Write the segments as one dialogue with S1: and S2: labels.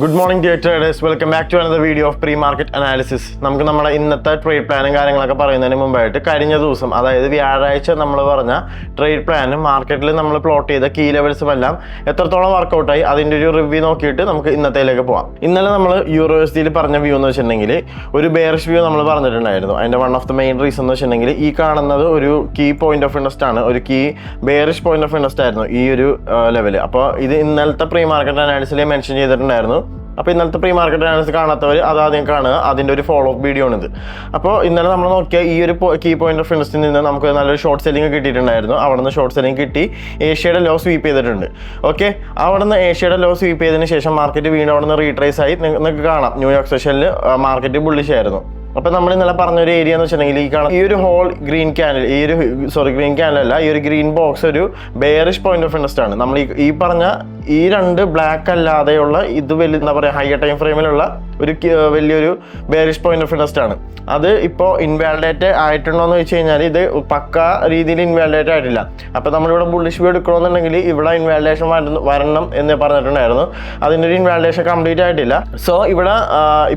S1: Good morning dear traders, welcome back to another video of pre-market analysis. നമുക്ക് നമ്മുടെ ഇന്നത്തെ trade പ്ലാനും കാര്യങ്ങളൊക്കെ പറയുന്നതിന് മുമ്പായിട്ട് കഴിഞ്ഞ ദിവസം അതായത് വ്യാഴാഴ്ച നമ്മൾ പറഞ്ഞ ട്രേഡ് പ്ലാനും മാർക്കറ്റിൽ നമ്മൾ പ്ലോട്ട് ചെയ്ത കീ ലെവൽസും എല്ലാം എത്രത്തോളം വർക്കൗട്ടായി അതിൻ്റെ ഒരു റിവ്യൂ നോക്കിയിട്ട് നമുക്ക് ഇന്നത്തേലേക്ക് പോകാം. ഇന്നലെ നമ്മൾ യൂറോസിറ്റിയിൽ പറഞ്ഞ വ്യൂ എന്ന് വെച്ചിട്ടുണ്ടെങ്കിൽ ഒരു ബെയറിഷ് വ്യൂ നമ്മൾ പറഞ്ഞിട്ടുണ്ടായിരുന്നു. അതിൻ്റെ one of the main reason എന്ന് വെച്ചിട്ടുണ്ടെങ്കിൽ ഈ കാണുന്നത് ഒരു കീ പോയിന്റ് ഓഫ് ഇൻട്രസ്റ്റ് ആണ്, ഒരു key bearish point of interest ആയിരുന്നു ഈ ഒരു ലെവൽ. അപ്പോൾ ഇത് ഇന്നലത്തെ പ്രീ മാർക്കറ്റ് അനാലിസിൽ മെൻഷൻ ചെയ്തിട്ടുണ്ടായിരുന്നു. അപ്പോൾ ഇന്നലത്തെ പ്രീ മാർക്കറ്റ് അനാലിസിസ് കാണാത്തവർ അത് ആദ്യം കാണുക, അതിൻ്റെ ഒരു ഫോളോ അപ്പ് വീഡിയോ ആണിത്. അപ്പോൾ ഇന്നലെ നമ്മൾ നോക്കിയ ഈ ഒരു കീ പോയിന്റ് ഓഫ് ഇൻട്രസ്റ്റിൽ നിന്ന് നമുക്ക് നല്ലൊരു ഷോർട്ട് സെല്ലിംഗ് കിട്ടിയിട്ടുണ്ടായിരുന്നു. അവിടെ നിന്ന് ഷോർട്ട് സെല്ലിംഗ് കിട്ടി, ഏഷ്യയുടെ ലോ സ്വീപ്പ് ചെയ്തിട്ടുണ്ട്. ഓക്കെ, അവിടെ നിന്ന് ഏഷ്യയുടെ ലോ സ്വീപ്പ് ചെയ്തതിന് ശേഷം മാർക്കറ്റ് വീണ്ടും അവിടെ നിന്ന് റീട്രേസ് ആയി നിങ്ങൾക്ക് കാണാം. ന്യൂയോർക്ക് സെഷനിൽ മാർക്കറ്റ് ബുള്ളിഷ് ആയിരുന്നു. അപ്പോൾ നമ്മൾ ഇന്നലെ പറഞ്ഞൊരു ഏരിയ എന്ന് വെച്ചിട്ടുണ്ടെങ്കിൽ ഈ ഒരു whole green candle, green candle അല്ല, ഈ ഒരു ഗ്രീൻ ബോക്സ് ഒരു ബെയറിഷ് പോയിന്റ് ഓഫ് ഇൻട്രസ്റ്റ് ആണ്. നമ്മൾ ഈ പറഞ്ഞ ഈ രണ്ട് ബ്ലാക്ക് അല്ലാതെയുള്ള ഇത് വലിയ എന്താ പറയുക ഹയർ ടൈം ഫ്രെയിമിലുള്ള ഒരു വലിയൊരു ബെയറിഷ് പോയിന്റ് ഓഫ് ഇൻട്രസ്റ്റ് ആണ്. അത് ഇപ്പോൾ ഇൻവാലിഡേറ്റ് ആയിട്ടുണ്ടോ എന്ന് വെച്ച് കഴിഞ്ഞാൽ ഇത് പക്ക രീതിയിൽ ഇൻവാലിഡേറ്റ് ആയിട്ടില്ല. അപ്പോൾ നമ്മളിവിടെ ബുള്ളിഷ് വ്യൂ എടുക്കണമെന്നുണ്ടെങ്കിൽ ഇവിടെ ഇൻവാലിഡേഷൻ വരണം എന്ന് പറഞ്ഞിട്ടുണ്ടായിരുന്നു. അതിൻ്റെ ഒരു ഇൻവാലിഡേഷൻ കംപ്ലീറ്റ് ആയിട്ടില്ല. സോ ഇവിടെ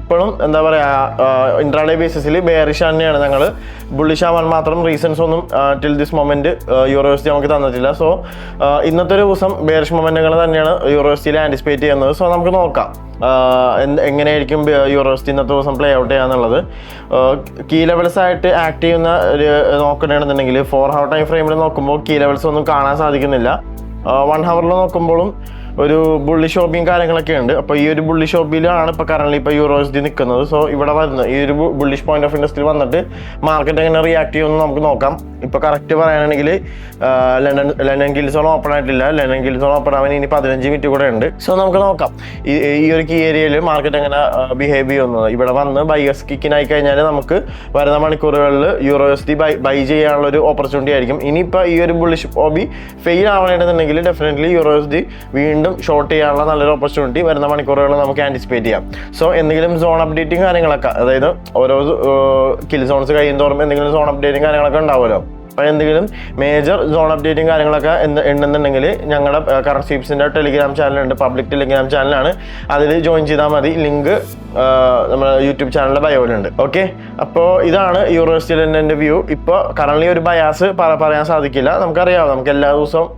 S1: ഇപ്പോഴും എന്താ പറയുക ഇൻട്രാഡേ ബേസിസിൽ ബെയറിഷ് തന്നെയാണ്. ഞങ്ങൾ ബുള്ളിഷ് ആവാൻ മാത്രം റീസൺസ് ഒന്നും ടിൽ ദിസ് മൊമെന്റ് യൂറോസിറ്റി നമുക്ക് തന്നിട്ടില്ല. സോ ഇന്നത്തെ ഒരു ദിവസം ബെയറിഷ് മൊമെന്റുകൾ തന്നെയാണ് യൂറോസിറ്റിയിൽ ആൻറ്റിസിപ്പേറ്റ് ചെയ്യുന്നത്. സോ നമുക്ക് നോക്കാം എങ്ങനെയായിരിക്കും യൂറോസിറ്റി ഇന്നത്തെ ദിവസം പ്ലേ ഔട്ട് ചെയ്യാന്നുള്ളത്. കീ ലെവൽസ് ആയിട്ട് ആക്ട് ചെയ്യുന്ന നോക്കണമെന്നുണ്ടെങ്കിൽ 4 hour ടൈം ഫ്രെയിമിൽ നോക്കുമ്പോൾ കീ ലെവൽസ് ഒന്നും കാണാൻ സാധിക്കുന്നില്ല. 1 hour നോക്കുമ്പോഴും ഒരു ബുള്ളി ഷോപ്പിങ് കാര്യങ്ങളൊക്കെ ഉണ്ട്. അപ്പോൾ ഈ ഒരു ബുള്ളി ഷോപ്പിലാണ് ഇപ്പോൾ കറന്റ് ഇപ്പോൾ യൂറോസിറ്റി നിൽക്കുന്നത്. സോ ഇവിടെ വരുന്നത് ഈ ഒരു ബുള്ളിഷ് പോയിന്റ് ഓഫ് ഇൻട്രസ്റ്റിൽ വന്നിട്ട് മാർക്കറ്റ് എങ്ങനെ റിയാക്ട് ചെയ്യുമെന്ന് നമുക്ക് നോക്കാം. ഇപ്പോൾ കറക്റ്റ് പറയുകയാണെങ്കിൽ ലണ്ടൻ ഗിൽസോൺ ഓപ്പൺ ആയിട്ടില്ല. ലണ്ടൻ ഗിൽസോൺ ഓപ്പൺ ആവാൻ ഇനി 15 മിനിറ്റ് കൂടെ ഉണ്ട്. സോ നമുക്ക് നോക്കാം ഈ ഒരു കീ ഏരിയയിൽ മാർക്കറ്റ് എങ്ങനെ ബിഹേവ് ചെയ്യുന്നത്. ഇവിടെ വന്ന് ബൈയേഴ്സ് കിക്കിനായി കഴിഞ്ഞാൽ നമുക്ക് വരുന്ന മണിക്കൂറുകളിൽ യൂറോസിറ്റി ബൈ ചെയ്യാനുള്ള ഒരു ഓപ്പർച്യൂണിറ്റി ആയിരിക്കും. ഇനിയിപ്പോൾ ഈ ഒരു ബുള്ളിഷ് ഹോബി ഫെയിൽ ആവണമെന്നുണ്ടെങ്കിൽ ഡെഫിനറ്റ്ലി യൂറോസിറ്റി വീണ്ടും ഷോർട്ട് ചെയ്യാനുള്ള നല്ലൊരു ഓപ്പർച്യൂണിറ്റി വരുന്ന മണിക്കൂറുകൾ നമുക്ക് ആൻറ്റിസിപ്പേറ്റ് ചെയ്യാം. സോ എന്തെങ്കിലും സോൺ അപ്ഡേറ്റിംഗ് കാര്യങ്ങളൊക്കെ, അതായത് ഓരോ കിൽ സോൺസ് കഴിയും തോറും എന്തെങ്കിലും സോൺ അപ്ഡേറ്റിംഗ് കാര്യങ്ങളൊക്കെ ഉണ്ടാവുമല്ലോ. അപ്പോൾ എന്തെങ്കിലും മേജർ സോൺ അപ്ഡേറ്റിംഗ് കാര്യങ്ങളൊക്കെ ഉണ്ടെന്നുണ്ടെങ്കിൽ ഞങ്ങളുടെ കറന്റ് സ്വീപ്സിൻ്റെ ടെലിഗ്രാം ചാനലുണ്ട്, പബ്ലിക് ടെലിഗ്രാം ചാനലാണ്. അതിൽ ജോയിൻ ചെയ്താൽ മതി. ലിങ്ക് നമ്മുടെ യൂട്യൂബ് ചാനലിൻ്റെ ബയോയിലുണ്ട്. ഓക്കെ, അപ്പോൾ ഇതാണ് യൂറോസിറ്റിയുടെ വ്യൂ. ഇപ്പോൾ കറന്റ് ഒരു ബയാസ് പറയാൻ സാധിക്കില്ല. നമുക്കറിയാം, നമുക്ക് എല്ലാ ദിവസവും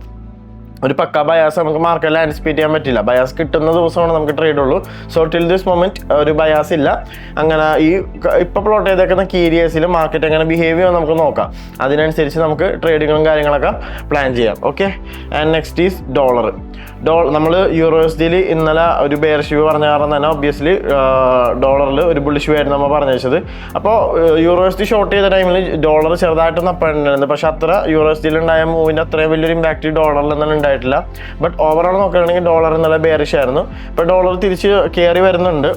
S1: ഒരു പക്ക ബയാസ് നമുക്ക് മാർക്കറ്റിൽ ആൻറ്റിസിപ്പേറ്റ് ചെയ്യാൻ പറ്റില്ല. ബയാസ് കിട്ടുന്ന ദിവസമാണ് നമുക്ക് ട്രേഡ് ഉള്ളൂ. സോ ടിൽ ദിസ് മൊമെന്റ് ഒരു ബയാസ് ഇല്ല. അങ്ങനെ ഈ ഇപ്പോൾ പ്ലോട്ട് ചെയ്തേക്കുന്ന കീ ഏരിയസിൽ മാർക്കറ്റ് എങ്ങനെ ബിഹേവ് ചെയ്യുമോ നമുക്ക് നോക്കാം. അതിനനുസരിച്ച് നമുക്ക് ട്രേഡുകളും കാര്യങ്ങളൊക്കെ പ്ലാൻ ചെയ്യാം. Okay, and next is dollar. നമ്മൾ യൂറോസിറ്റിയിൽ ഇന്നലെ ഒരു ബെയറിഷ് വ്യൂ പറഞ്ഞ കാരണം തന്നെ ഒബ്വിയസ്ലി ഡോളറിൽ ഒരു ബുള്ളിഷ് വ്യൂ ആയിരുന്നു നമ്മൾ പറഞ്ഞു വെച്ചത്. അപ്പോൾ യൂറോസിറ്റി ഷോർട്ട് ചെയ്ത ടൈമിൽ ഡോളർ ചെറുതായിട്ടൊന്ന് അപ്പുണ്ടായിരുന്നു. പക്ഷെ അത്ര യൂറോസിറ്റിയിൽ ഉണ്ടായ മൂവിൻ്റെ അത്രയും വലിയൊരു ഇമ്പാക്റ്റ് ഡോളറിൽ നിന്നും ഉണ്ടായിട്ടില്ല. ബട്ട് ഓവറോൾ നോക്കുകയാണെങ്കിൽ ഡോളർ ഇന്നലെ ബെയറിഷ് ആയിരുന്നു. ഇപ്പോൾ ഡോളർ തിരിച്ച് കയറി വരുന്നുണ്ട്.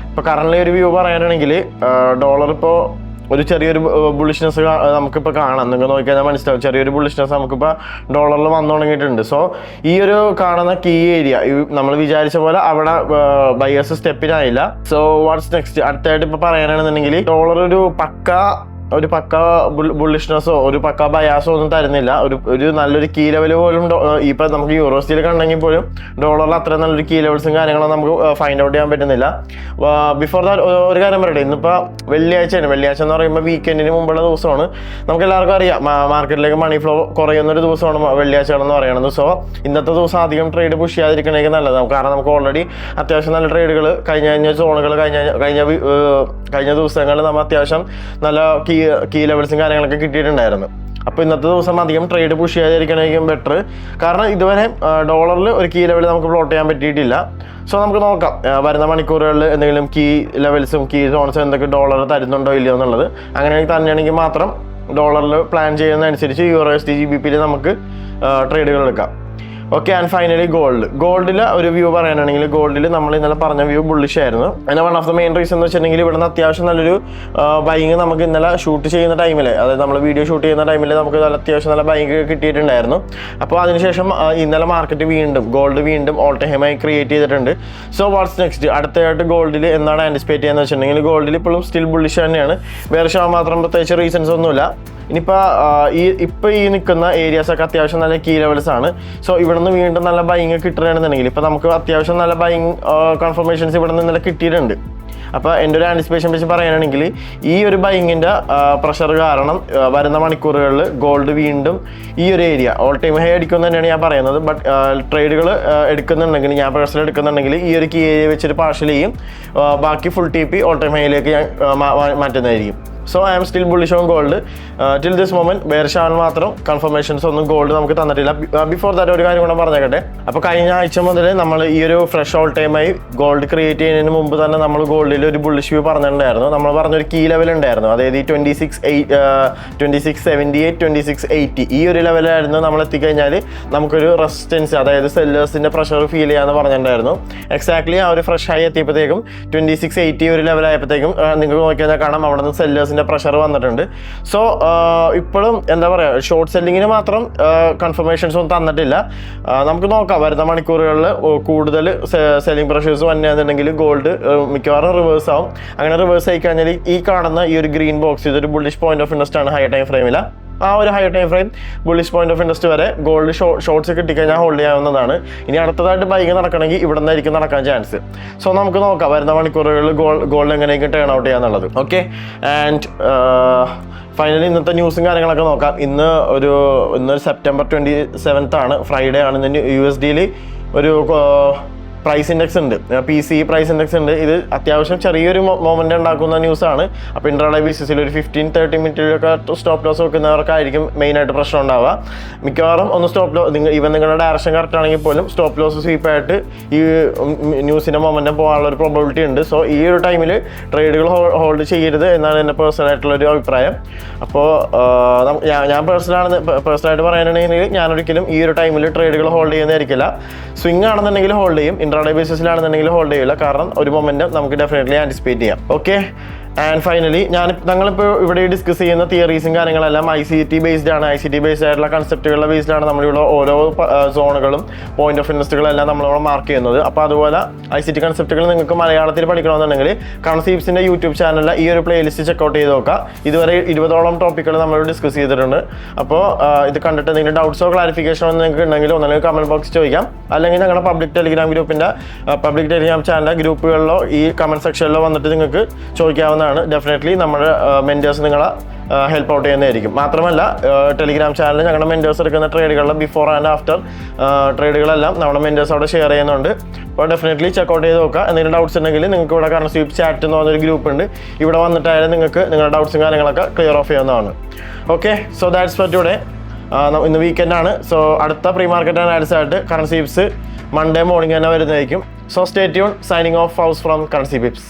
S1: ഇപ്പോൾ കറന്റ് ഒരു വ്യൂ പറയാനാണെങ്കിൽ ഡോളർ ഇപ്പോൾ ഒരു ചെറിയൊരു ബുള്ളിഷ്നെസ് നമുക്കിപ്പോൾ കാണാം. നിങ്ങൾക്ക് നോക്കിക്കഴിഞ്ഞാൽ മനസ്സിലാവും, ചെറിയൊരു ബുള്ളിഷ്നെസ് നമുക്കിപ്പോൾ ഡോളറിൽ വന്നു തുടങ്ങിയിട്ടുണ്ട്. സോ ഈ ഒരു കാണുന്ന കീ ഏരിയ നമ്മൾ വിചാരിച്ച പോലെ അവിടെ ബയേഴ്സ് സ്റ്റെപ്പിനായില്ല. സോ വാട്ട്സ് നെക്സ്റ്റ് അടുത്തായിട്ട് ഇപ്പോൾ പറയാനാണെന്നുണ്ടെങ്കിൽ ഡോളർ ഒരു പക്ക ബുള്ളിഷ്നെസ്സോ ഒരു പക്ക ബയാസോ ഒന്നും തരുന്നില്ല. ഒരു നല്ലൊരു കീ ലെവൽ പോലും ഇപ്പം നമുക്ക് യൂറോസിറ്റിയിൽ കണ്ടെങ്കിൽ പോലും ഡോളറിൽ അത്ര നല്ലൊരു കീ ലെവൽസും കാര്യങ്ങളും നമുക്ക് ഫൈൻഡ് ഔട്ട് ചെയ്യാൻ പറ്റുന്നില്ല. ബിഫോർ ദാറ്റ് ഒരു കാര്യം പറയട്ടെ, ഇന്നിപ്പോൾ വെള്ളിയാഴ്ച എന്ന് പറയുമ്പോൾ വീക്കെൻഡിന് മുമ്പുള്ള ദിവസമാണ്. നമുക്ക് എല്ലാവർക്കും അറിയാം മാർക്കറ്റിലേക്ക് മണി ഫ്ലോ കുറയുന്നൊരു ദിവസമാണ് വെള്ളിയാഴ്ചകളെന്ന് പറയുന്നത്. സോ ഇന്നത്തെ ദിവസം അധികം ട്രേഡ് പുഷ് ചെയ്യാതിരിക്കണമെങ്കിൽ നല്ലത്. കാരണം നമുക്ക് ഓൾറെഡി അത്യാവശ്യം നല്ല ട്രേഡുകൾ കഴിഞ്ഞ സോണുകൾ കഴിഞ്ഞ ദിവസങ്ങളിൽ നമ്മൾ അത്യാവശ്യം നല്ല കീ ലെവൽസും കാര്യങ്ങളൊക്കെ കിട്ടിയിട്ടുണ്ടായിരുന്നു. അപ്പോൾ ഇന്നത്തെ ദിവസം അധികം ട്രേഡ് പുഷ് ചെയ്യാതിരിക്കണമെങ്കിൽ ബെറ്റർ. കാരണം ഇതുവരെ ഡോളറിൽ ഒരു കീ ലെവൽ നമുക്ക് പ്ലോട്ട് ചെയ്യാൻ പറ്റിയിട്ടില്ല. സോ നമുക്ക് നോക്കാം വരുന്ന മണിക്കൂറുകളിൽ എന്തെങ്കിലും കീ ലെവൽസും കീ സോൺസും എന്തൊക്കെ ഡോളർ തരുന്നുണ്ടോ ഇല്ലയോ എന്നുള്ളത്. അങ്ങനെ തന്നെയാണെങ്കിൽ മാത്രം ഡോളറിൽ പ്ലാൻ ചെയ്യുന്നതനുസരിച്ച് യൂറോസിറ്റി GBPയിൽ നമുക്ക് ട്രേഡുകൾ എടുക്കാം. ഓക്കെ, ആൻഡ് ഫൈനലി ഗോൾഡിൽ ഒരു വ്യൂ പറയാനാണെങ്കിൽ ഗോൾഡിൽ നമ്മൾ ഇന്നലെ പറഞ്ഞ വ്യൂ ബുള്ളിഷ് ആയിരുന്നു. അതിന് one of the main reason എന്ന് വെച്ചിട്ടുണ്ടെങ്കിൽ ഇവിടുന്ന് അത്യാവശ്യം നല്ലൊരു ബൈങ് നമുക്ക് ഇന്നലെ ഷൂട്ട് ചെയ്യുന്ന ടൈമിൽ, അതായത് നമ്മൾ വീഡിയോ ഷൂട്ട് ചെയ്യുന്ന ടൈമിൽ നമുക്ക് അത്യാവശ്യം നല്ല ബൈങ് കിട്ടിയിട്ടുണ്ടായിരുന്നു. അപ്പോൾ അതിനുശേഷം ഇന്നലെ മാർക്കറ്റ് ഗോൾഡ് വീണ്ടും ഓൾ ടൈം ഹൈ ക്രിയേറ്റ് ചെയ്തിട്ടുണ്ട്. സോ വാട്ട്സ് നെക്സ്റ്റ് അടുത്തതായിട്ട് ഗോൾഡിൽ എന്താണ് ആൻറ്റിസിപ്പേറ്റ് ചെയ്യുന്നത് വെച്ചിട്ടുണ്ടെങ്കിൽ ഗോൾഡിൽ ഇപ്പോഴും സ്റ്റിൽ ബുള്ളിഷ് തന്നെയാണ്. ബെയറിഷ് ആവാൻ മാത്രം പ്രത്യേകിച്ച് റീസൺസ് ഒന്നുമില്ല. ഇനിയിപ്പോൾ ഈ നിൽക്കുന്ന ഏരിയാസൊക്കെ അത്യാവശ്യം നല്ല കീ ലെവൽസ് ആണ്. സോ ഇവിടെ നിന്ന് വീണ്ടും നല്ല ബൈങ് കിട്ടുകയാണെന്നുണ്ടെങ്കിൽ ഇപ്പോൾ നമുക്ക് അത്യാവശ്യം നല്ല ബൈങ് കൺഫർമേഷൻസ് ഇവിടെ നിന്ന് ഇന്നലെ കിട്ടിയിട്ടുണ്ട്. അപ്പോൾ എൻ്റെ ഒരു ആൻറ്റിസിപ്പേഷൻ വെച്ച് പറയുകയാണെങ്കിൽ ഈ ഒരു ബൈങ്ങിൻ്റെ പ്രഷർ കാരണം വരുന്ന മണിക്കൂറുകളിൽ ഗോൾഡ് വീണ്ടും ഈ ഒരു ഏരിയ ഓൾ ടൈം ഹൈ അടിക്കുമെന്ന് തന്നെയാണ് ഞാൻ പറയുന്നത്. ബട്ട് ട്രേഡുകൾ എടുക്കുന്നുണ്ടെങ്കിൽ, ഞാൻ പേഴ്സണൽ എടുക്കുന്നുണ്ടെങ്കിൽ ഈ ഒരു കീ ഏരിയ വെച്ചിട്ട് പാർഷ്യൽ ചെയ്യും, ബാക്കി ഫുൾ TP ഓൾ ടൈം ഹൈയിലേക്ക് ഞാൻ മാറ്റുന്നതായിരിക്കും. So I am still bullish on gold till this moment. ബെയർഷാൻ മാത്രം കൺഫർമേഷൻസ് ഒന്നും ഗോൾഡ് നമുക്ക് തന്നിട്ടില്ല. ബിഫോർ ദാറ്റ് ഒരു കാര്യം കൂടെ പറഞ്ഞേക്കട്ടെ. അപ്പോൾ കഴിഞ്ഞ ആഴ്ച മുതൽ നമ്മൾ ഈ ഒരു ഫ്രഷ് ഓൾ ടൈമായി ഗോൾഡ് ക്രിയേറ്റ് ചെയ്യുന്നതിന് മുമ്പ് തന്നെ നമ്മൾ ഗോൾഡിൽ ഒരു ബുള്ളിഷ് വ്യൂ പറഞ്ഞിട്ടുണ്ടായിരുന്നു. നമ്മൾ പറഞ്ഞൊരു കീ ലെവൽ ഉണ്ടായിരുന്നു, അതായത് ഈ 2678 2680 ഈ ഒരു ലെവലായിരുന്നു. നമ്മൾ എത്തിക്കഴിഞ്ഞാൽ നമുക്കൊരു റെസിസ്റ്റൻസ്, അതായത് സെല്ലേഴ്സിൻ്റെ പ്രഷർ ഫീൽ ചെയ്യാമെന്ന് പറഞ്ഞിട്ടുണ്ടായിരുന്നു. എക്സാക്ട്ലി ആ ഒരു ഫ്രഷ് ഹൈ എത്തിയപ്പോഴത്തേക്കും 2680 ഒരു ലെവലായപ്പോഴത്തേക്കും നിങ്ങൾക്ക് നോക്കിയാൽ കാണാം അവിടെ നിന്ന് സെല്ലേഴ്സിൻ്റെ പ്രഷർ വന്നിട്ടുണ്ട്. സോ ഇപ്പോഴും എന്താ പറയുക, ഷോർട്ട് സെല്ലിങ്ങിന് മാത്രം കൺഫർമേഷൻസ് ഒന്നും തന്നിട്ടില്ല. നമുക്ക് നോക്കാം വരുന്ന മണിക്കൂറുകളിൽ കൂടുതൽ സെല്ലിംഗ് പ്രഷേഴ്സ് വന്നിട്ടുണ്ടെങ്കിൽ ഗോൾഡ് മിക്കവാറും റിവേഴ്സ് ആവും. അങ്ങനെ റിവേഴ്സ് ആയി കഴിഞ്ഞാൽ ഈ കാണുന്ന ഈ ഒരു ഗ്രീൻ ബോക്സ് ഇതൊരു ബുള്ളിഷ് പോയിന്റ് ഓഫ് ഇൻട്രസ്റ്റ് ആണ് ഹൈ ടൈം ഫ്രെയിമിൽ. ആ ഒരു high time frame bullish point of interest വരെ ഗോൾഡ് ഷോർട്ട്സ് കിട്ടിക്കഴിഞ്ഞാൽ ഹോൾഡ് ചെയ്യാവുന്നതാണ്. ഇനി അടുത്തതായിട്ട് ബൈക്ക് നടക്കണമെങ്കിൽ ഇവിടെ നിന്നായിരിക്കും നടക്കാൻ ചാൻസ്. സോ നമുക്ക് നോക്കാം വരുന്ന മണിക്കൂറുകളിൽ ഗോൾഡ് എങ്ങനെയൊക്കെ ടേൺ ഔട്ട് ചെയ്യാന്നുള്ളത്. ഓക്കെ, ആൻഡ് ഫൈനലി ഇന്നത്തെ ന്യൂസും കാര്യങ്ങളൊക്കെ നോക്കാം. ഇന്ന് സെപ്റ്റംബർ 27 ആണ്, ഫ്രൈഡേ ആണ്. ഇന്ന് USDയിൽ ഒരു പ്രൈസ് ഇൻഡെക്സ് ഉണ്ട്, PCE പ്രൈസ് ഇൻഡെക്സ് ഉണ്ട്. ഇത് അത്യാവശ്യം ചെറിയൊരു മൊമെൻ്റ് ഉണ്ടാക്കുന്ന ന്യൂസാണ്. അപ്പോൾ ഇൻട്രാഡേ ബേസിസിൽ ഒരു 15-30 മിനിറ്റിലൊക്കെ സ്റ്റോപ്പ് ലോസ് വെക്കുന്നവർക്കായിരിക്കും മെയിനായിട്ട് പ്രശ്നം ഉണ്ടാവുക. മിക്കവാറും ഒന്ന് സ്റ്റോപ്പ് ലോസ് ഈവൻ നിങ്ങളുടെ ഡയറക്ഷൻ കറക്റ്റ് ആണെങ്കിൽ പോലും സ്റ്റോപ്പ് ലോസ് സ്വീപ്പായിട്ട് ഈ ന്യൂസിൻ്റെ മൊമെൻ്റ് പോകാനുള്ള ഒരു പ്രോബിലിറ്റി ഉണ്ട്. സോ ഈ ഒരു ടൈമിൽ ട്രേഡുകൾ ഹോൾഡ് ചെയ്യരുത് എന്നാണ് എൻ്റെ പേഴ്സണലായിട്ടുള്ളൊരു അഭിപ്രായം. അപ്പോൾ ഞാൻ പേഴ്സണലായിട്ട് പറയാനാണെങ്കിൽ ഞാനൊരിക്കലും ഈ ഒരു ടൈമിൽ ട്രേഡുകൾ ഹോൾഡ് ചെയ്യുന്നതായിരിക്കില്ല. സ്വിംഗ് ആണെന്നുണ്ടെങ്കിൽ ഹോൾഡ് ചെയ്യും, ഇൻട്രാഡേ ബേസിസിലാണെന്നുണ്ടെങ്കിൽ ഹോൾഡ് ചെയ്യില്ല. കാരണം ഒരു മൊമെന്റം നമുക്ക് ഡെഫിനറ്റ്ലി ആൻറ്റിസിപ്പേറ്റ് ചെയ്യാം. ഓക്കെ, ആൻഡ് ഫൈനലി ഞങ്ങളിപ്പോൾ ഇവിടെ ഡിസ്കസ് ചെയ്യുന്ന തിയറീസും കാര്യങ്ങളെല്ലാം ICT ബേസ്ഡ് ആണ്. ICT ബേസ്ഡ് ആയിട്ടുള്ള കൺസെപ്റ്റുകളുടെ ബേസ്ഡാണ് നമ്മളിവിടെ ഓരോ സോണുകളും പോയിന്റ് ഓഫ് ഇൻട്രസ്റ്റുകളെല്ലാം നമ്മളിവിടെ മാർക്ക് ചെയ്യുന്നത്. അപ്പോൾ അതുപോലെ ICT കൺസെപ്റ്റുകൾ നിങ്ങൾക്ക് മലയാളത്തിൽ പഠിക്കണമെന്നുണ്ടെങ്കിൽ കൺസീപ്സിൻ്റെ യൂട്യൂബ് ചാനലിൽ ഈ ഒരു പ്ലേലിസ്റ്റ് ചെക്കൗട്ട് ചെയ്ത് നോക്കുക. ഇതുവരെ 20ഓളം ടോപ്പിക്കുകൾ നമ്മൾ ഡിസ്കസ് ചെയ്തിട്ടുണ്ട്. അപ്പോൾ ഇത് കണ്ടിട്ട് എന്തെങ്കിലും ഡൗട്ട്സോ ക്ലാരിഫിക്കേഷനോ നിങ്ങൾക്ക് ഉണ്ടെങ്കിൽ ഒന്നെങ്കിൽ കമൻറ്റ് ബോക്സ് ചോദിക്കാം, അല്ലെങ്കിൽ ഞങ്ങളുടെ പബ്ലിക് ടെലിഗ്രാം ചാനലിലെ ഗ്രൂപ്പുകളിലോ ഈ കമൻറ്റ് സെക്ഷനിലോ വന്നിട്ട് നിങ്ങൾക്ക് ചോദിക്കാവുന്ന ഡെഫിനറ്റ്ലി നമ്മുടെ മെന്റേഴ്സ് നിങ്ങളെ ഹെൽപ്പ് ഔട്ട് ചെയ്യുന്നതായിരിക്കും. മാത്രമല്ല ടെലിഗ്രാം ചാനലിൽ ഞങ്ങളുടെ മെന്റേഴ്സ് എടുക്കുന്ന ട്രേഡുകളുടെ ബിഫോർ ആൻഡ് ആഫ്റ്റർ ട്രേഡുകളെല്ലാം നമ്മുടെ മെന്റേഴ്സ് അവിടെ ഷെയർ ചെയ്യുന്നുണ്ട്. അപ്പോൾ ഡെഫിനറ്റ്ലി ചെക്കൗട്ട് ചെയ്ത് നോക്കുക. എന്തെങ്കിലും ഡൗട്ട്സ് ഉണ്ടെങ്കിൽ നിങ്ങൾക്ക് ഇവിടെ കറൻസി ചാറ്റ് എന്ന് പറഞ്ഞൊരു ഗ്രൂപ്പ് ഉണ്ട്. ഇവിടെ വന്നിട്ടായാലും നിങ്ങൾക്ക് നിങ്ങളുടെ ഡൗട്ട്സും കാര്യങ്ങളൊക്കെ ക്ലിയർ ഓഫ് ചെയ്യാവുന്നതാണ്. Okay, so that's for today. ഇന്ന് വീക്കെൻഡാണ്. സോ അടുത്ത പ്രീ മാർക്കറ്റ് അനാലിസിസ് ആയിട്ട് കറൻസി പിപ്സ് മൺഡേ മോർണിംഗ് തന്നെ വരുന്നതായിരിക്കും. So stay tune. Signing off house from currency pips.